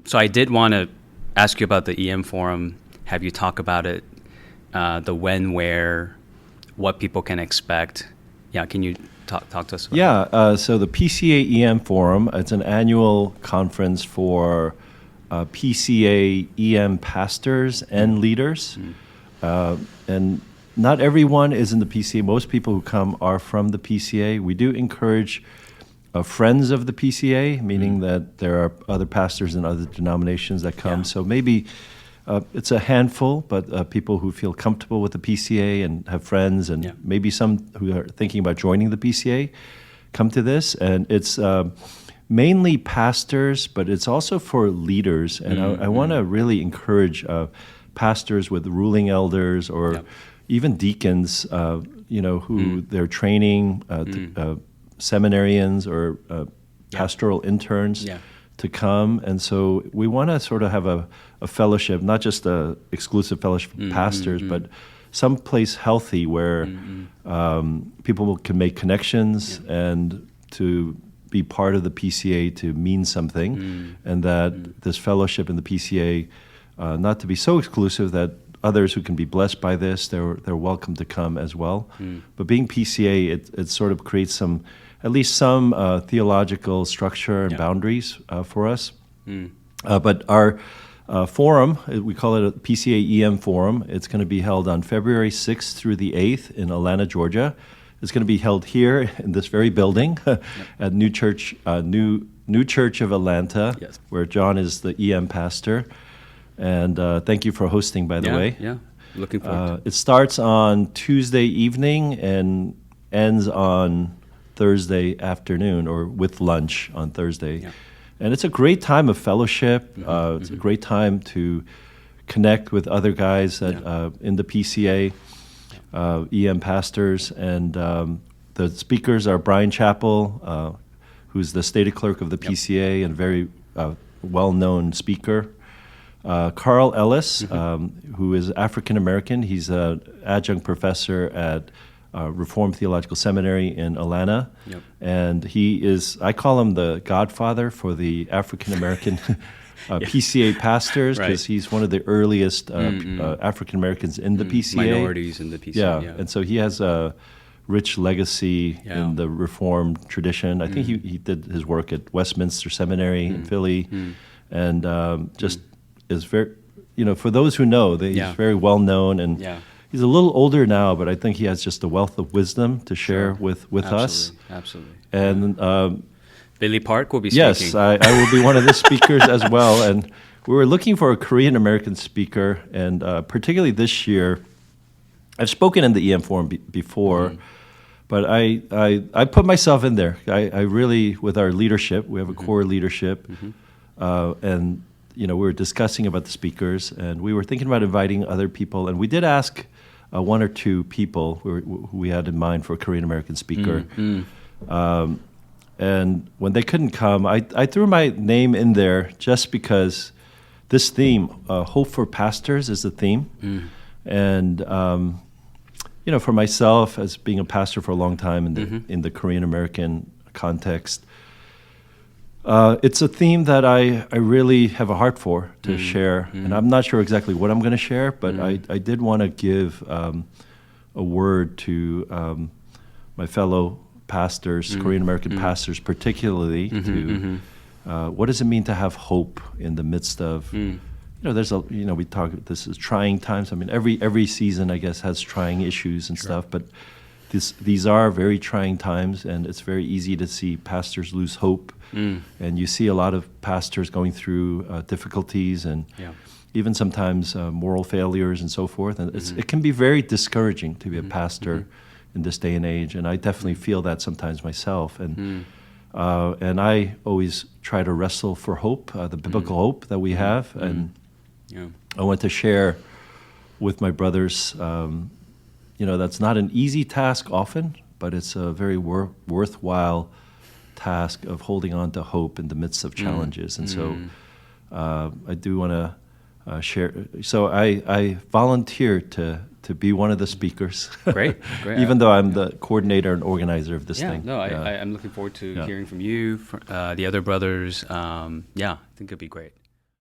So I did want to ask you about the EM Forum, have you talk about it, the when, where, what people can expect. Yeah, can you talk to us about that? So the PCA EM Forum, it's an annual conference for PCA EM pastors and leaders. And not everyone is in the PCA. Most people who come are from the PCA. We do encourage friends of the PCA, meaning that there are other pastors in other denominations that come. So maybe it's a handful, but people who feel comfortable with the PCA and have friends, and maybe some who are thinking about joining the PCA come to this. And it's mainly pastors, but it's also for leaders. And I want to really encourage pastors with ruling elders or even deacons, who they're training, seminarians or pastoral interns to come. And so we want to sort of have a fellowship, not just a exclusive fellowship for pastors, but someplace healthy where people can make connections and to be part of the PCA to mean something, and that this fellowship in the PCA not to be so exclusive that others who can be blessed by this, they're welcome to come as well. But being PCA, it sort of creates at least some theological structure and boundaries for us. But our forum, we call it a PCA EM Forum. It's going to be held on February 6th through the 8th in Atlanta, Georgia. It's going to be held here in this very building at New Church of Atlanta, where John is the EM pastor. And thank you for hosting, by the way. Yeah, looking forward. It starts on Tuesday evening and ends on Thursday afternoon, or with lunch on Thursday. And it's a great time of fellowship. It's a great time to connect with other guys that, in the PCA, EM pastors. And the speakers are Brian Chappell, who's the stated clerk of the PCA and very well-known speaker. Carl Ellis, who is African-American. He's an adjunct professor at Reformed Theological Seminary in Atlanta. And he is, I call him the godfather for the African-American PCA pastors, because he's one of the earliest African-Americans in the PCA. Minorities in the PCA, And so he has a rich legacy in the Reformed tradition. I think he did his work at Westminster Seminary in Philly, and just is very, for those who know, he's very well known, and he's a little older now, but I think he has just a wealth of wisdom to share with us. Absolutely. And Billy Park will be speaking. Yes, I will be one of the speakers as well. And we were looking for a Korean American speaker, and particularly this year, I've spoken in the EM Forum before, but I put myself in there. I really, with our leadership, we have a core leadership, and we were discussing about the speakers, and we were thinking about inviting other people, and we did ask one or two people who we had in mind for a Korean American speaker. And when they couldn't come, I threw my name in there just because this theme, Hope for Pastors, is the theme. And for myself, as being a pastor for a long time in the Korean American context, it's a theme that I really have a heart for to share. And I'm not sure exactly what I'm going to share, but I did want to give a word to my fellow pastors, Korean American pastors particularly, to what does it mean to have hope in the midst of, there's we talk, this is trying times. I mean, every season, I guess, has trying issues and stuff, but these are very trying times, and it's very easy to see pastors lose hope. And you see a lot of pastors going through difficulties and even sometimes moral failures and so forth. And it can be very discouraging to be a pastor in this day and age. And I definitely feel that sometimes myself. And I always try to wrestle for hope, the biblical hope that we have. And I want to share with my brothers, that's not an easy task often, but it's a very worthwhile task of holding on to hope in the midst of challenges. And so I do want to share. So I volunteered to to be one of the speakers. Great, great. Even though I'm the coordinator and organizer of this Yeah, thing. no, I'm looking forward to hearing from you, the other brothers. Yeah, I think it'd be great.